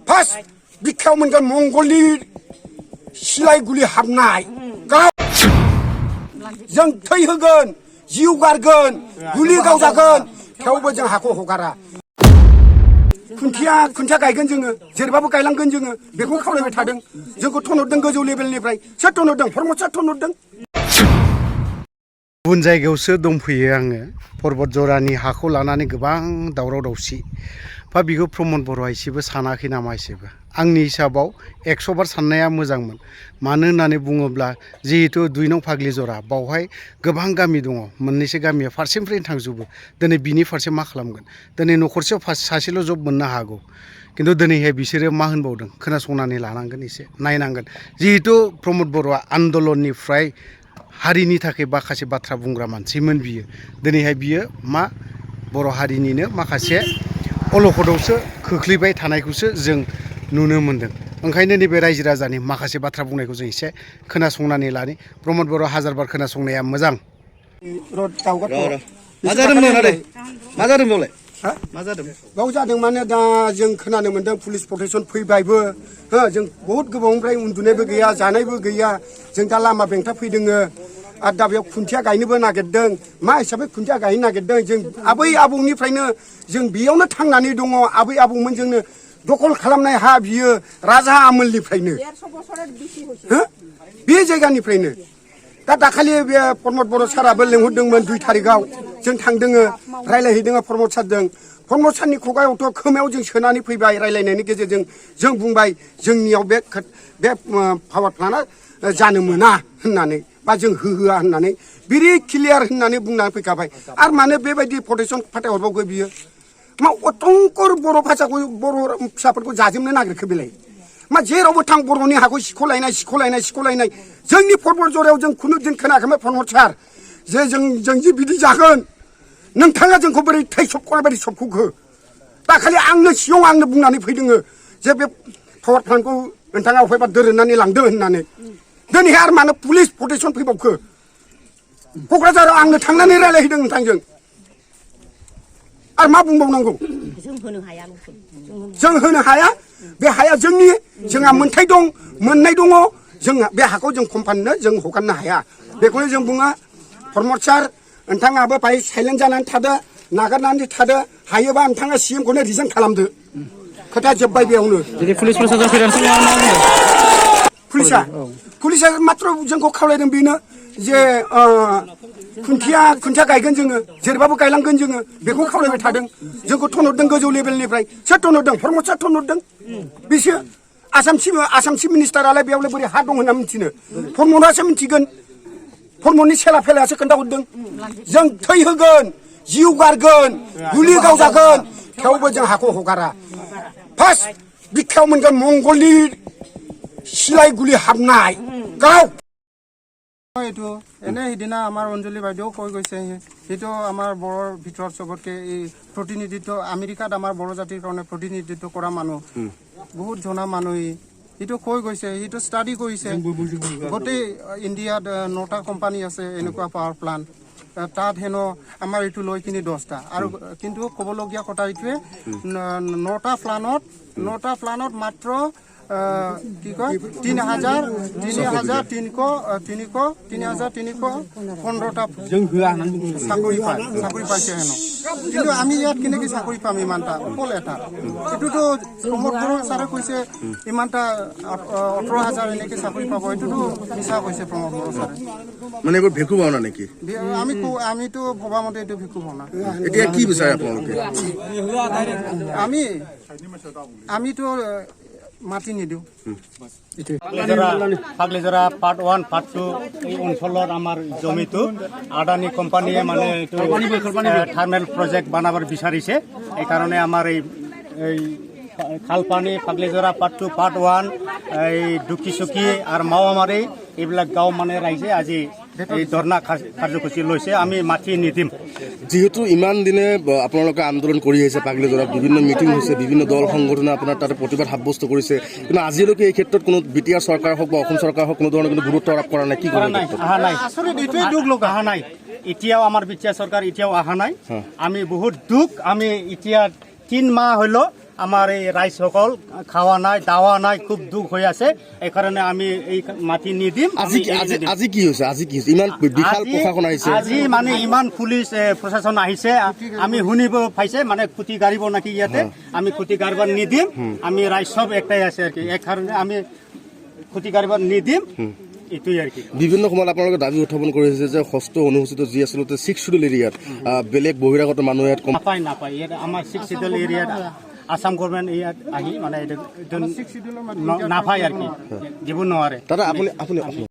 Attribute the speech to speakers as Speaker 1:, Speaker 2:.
Speaker 1: first बिखायाव मोनगोन मंगलनि सिलाय गुलि हाबनाय गाव जों थै होगोन जिउ गारगोन गुलि गावजागोन थेवबो जों हाखौ हगारा खुन्थिया गायगोन जोङो जेरैबाबो गायलांगोन जोङो बेखौ खावलायबाय थादों जोंखौ थनहरदों गोजौ लेभेलनिफ्राय सोर थनहरदों प्रमद थनहरदों
Speaker 2: गुबुन जायगायावसो दंफैयो आङो पर्बत जरानि हाखौ लानानै गोबां दावराव दावसि बा बिखौ प्रमद बर'आ एसेबो सानाखै नामा एसेबो आंनि हिसाबाव 100 बार साननाया मोजांमोन मानो होननानै बुङोब्ला जिहेतु 2 नं फाग्लिजरा बावहाय गोबां गामि दङ मोननैसो गामिया फारसेनिफ्रायनो थांजोबो दिनै बिनि फारसे मा खालामगोन दिनै न'खरसेयाव सासेल' जब मोननो हागौ किन्तु दिनैहाय बिसोरो मा होनबावदों खोनासंनानै लानांगोन एसे नायनांगोन जिहेतु प्रमद बर'आ आन्दलननिफ्राय हारिनि थाखाय माखासे बाथ्रा बुंग्रा मानसिमोन बियो दिनैहाय बियो मा बर' हारिनिनो माखासे अलखदावसो खोख्लैबाय थानायखौसो जों नुनो मोन्दों ओंखायनो नैबे रायजो राजानि माखासे बाथ्रा बुंनायखौ जों एसे खोनासंनानै लानि प्रमद बर' हाजारबार खोनासंनाया मोजां
Speaker 1: मा जादों बाव जादों माने दा जों खोनानो मोन्दों पुलिस प्रटेक्सन फैबायबो जों बहुद गोबावनिफ्राय उन्दुनायबो गैया जानायबो गैया जों दा लामा बेंथा फैदों आरो दा बेयाव खुन्थिया गायनोबो नागिरदों मा हिसाबै खुन्थिया गायनो नागिरदों जों आबै आबौनिफ्रायनो जों बेयावनो थांनानै दङ आबै आबौमोनजोंनो दखल खालामनाय हा बियो राजा आमोलनिफ्रायनो बे जायगानिफ्रायनो दा दाखालि बे प्रमद बर' साराबो लेंहरदोंमोन 2 तारिखआव जों थांदों रायलायहैदों प्रमद सारजों प्रमद सारनि खुगायावथ' खोमायाव जों सोनानै फैबाय रायलायनायनि गेजेरजों जों बुंबाय जोंनियाव बे पावार प्लान्टआ जानो मोना होननानै बा जों होहोआ होननानै बिरि क्लियार होननानै बुंनानै फैखाबाय आरो मानो बेबायदि प्रटेक्सन फाथायहरबावगो बियो मा अटंकर बर' भाषाखौ बर' फिसाफोरखौ जाजोबनो नागिरखो बेलाय मा जेरावबो थां बर'नि हाखौ सिख'लायनाय जोंनि पर्बत जरायाव जों खुनु दिन खोनायाखैमोन प्रमद सार जे जों जे बिदि जागोन नोंथाङा जोंखौ बोरै थै सबख'नाय बायदि सबख'खो दाखालि आंनो सिगाङाव आंनो बुंनानै फैदों जे बे पावार प्लान्टखौ नोंथाङा अफायबा दोरोदनानै लांदो होननानै दिनैहाय आरो मानो पुलिस प्रटेक्सन फैबावखो क'क्राझाराव आंनो थांनानै रायलायहैदों नोंथांजों आरो मा बुंबावनांगौ जों होनो हाया बे हाया जोंनि जोंहा मोन्थाय दं मोननाय दङ जों बे हाखौ जों कम्पानिनो जों हगारनो हाया बेखौनो जों बुङो प्रमद सार नोंथाङाबो बाहाय साइलेन्ट जानानै थादो नागारनानै थादो हायोबा नोंथाङा CM-खौनो रिजाइन खालामदो खोथा जोब्बाय बेयावनो पुलिसा मात्र जोंखौ खावलायदों बेनो जे खुन्थिया गायगोन जोङो जेरैबाबो गायलांगोन जोङो बेखौ खावलायबाय थादों जोंखौ थनहरदों गोजौ लेभेलनिफ्राय सोर थनहरदों प्रमद सार थनहरदों बिसो आसाम चिफ मिनिस्टारालाय बेयावलाय बोरै हा दं होनना मिथिनो प्रमदासो मिथिगोन प्रमदनि सेला फेलायासो खोन्थाहरदों जों थै होगोन जिउ गारगोन गुलि गावजागोन थेवबो जों हाखौ हगारा फार्स्ट बिखायाव मोनगोन मंगलनि सिलाय गुलि हाबनाय गाव
Speaker 3: এইটো এনে সিদিনা আমাৰ অঞ্জলি বাইদেউ কৈ গৈছে সেইটো আমাৰ বড়োৰ ভিতৰত চবতকে এই প্ৰতিনিধিত্ব আমেৰিকাত আমাৰ বড়ো জাতিৰ কাৰণে প্ৰতিনিধিত্ব কৰা মানুহ বহুত জনা মানুহ এইটো কৈ গৈছে এইটো ষ্টাডি কৰিছে গোটেই ইণ্ডিয়াত 9টা কোম্পানী আছে এনেকুৱা পাৱাৰ প্লান্ট তাত হেনো আমাৰ এইটো লৈ কিনি 10টা আৰু কিন্তু ক'বলগীয়া কথা এইটোৱে 9টা প্লানত মাত্ৰ কি কয় 3,315টা চাকৰি পাইছে হেনো কিন্তু আমি ইয়াত কেনেকৈ চাকৰি পাম ইমানটা অকল এটা এইটোতো প্ৰমোদ বড়ো ছাৰে কৈছে ইমানটা 18,000 এনেকৈ চাকৰি পাব এইটোতো মিছা কৈছে প্ৰমোদ বড়ো ছাৰে
Speaker 4: মানে এইবোৰ ভেকু ভাওনা নেকি
Speaker 3: আমিতো ভবা মতে এইটো ভেকু ভাওনা
Speaker 4: এতিয়া কি বিচাৰে আপোনালোকে
Speaker 3: আমিতো মাটি নিদিওঁ
Speaker 5: ফাগলিজৰা পাৰ্ট 1 পাৰ্ট 2 এই অঞ্চলৰ আমাৰ জমিটো আদানী কোম্পানীয়ে মানে এইটো থাৰ্মেল প্ৰজেক্ট বনাবৰ বিচাৰিছে এইকাৰণে আমাৰ এই খালপানী ফাগলিজৰা পাৰ্ট 2 পাৰ্ট 1 এই দুকিচুকি আৰু মাওমাৰী এইবিলাক গাঁও মানে ৰাইজে আজি এই ধৰ্ণা কাৰ্যসূচী লৈছে আমি মাটি নিদিম
Speaker 4: যেহেতু ইমান দিনে আপোনালোকে আন্দোলন কৰি আহিছে পাগলিজৰাত বিভিন্ন মিটিং হৈছে বিভিন্ন দল সংগঠনে আপোনাৰ তাতে প্ৰতিবাদ সাব্যস্ত কৰিছে কিন্তু আজিলৈকে এই ক্ষেত্ৰত কোনো বিটিআৰ চৰকাৰ হওক বা অসম চৰকাৰ হওক কোনো ধৰণৰ কোনো গুৰুত্ব আৰোপ কৰা নাই কি কৰা নাই
Speaker 5: অহা নাই আচলতে এইটোৱে দুখ লগা অহা নাই এতিয়াও আমাৰ বিটিআৰ চৰকাৰ এতিয়াও অহা নাই আমি বহুত দুখ আমি এতিয়া 3 মাহ হলো আমাৰ এই ৰাইজসকল খাৱা নাই দাৱা নাই খুব দুখ হৈ আছে এইকাৰণে আমি এই মাটি নিদিম
Speaker 4: আজি কি হৈছে ইমান বিশাল প্ৰশাসন আহিছে
Speaker 5: আজি মানে ইমান পুলিচ প্ৰশাসন আহিছে আমি শুনিব পাইছে মানে খুটি গাড়িব নাকি ইয়াতে আমি খুটি গাড়িব নিদিম আমি ৰাইজ সব একটাই আছে আর কি এই কারণে আমি খুটি গাড়িব নিদিম এইটোই আর কি
Speaker 4: বিভিন্ন সময়ত আপোনালোকে দাবী উত্থাপন কৰিছে যে ষষ্ঠ অনুসূচিত যি আচলতে 6 শিডিউল এৰিয়াত বেলেগ বহিৰাগত মানুহ ইয়াত
Speaker 5: নাপায় ইয়াত আমাৰ 6 শিডিউল এৰিয়াত আসাম গভর্নমেন্ট ইয়াত আহি মানে নাপায় আর কি দিব নোৱাৰে
Speaker 4: দাদা আপুনি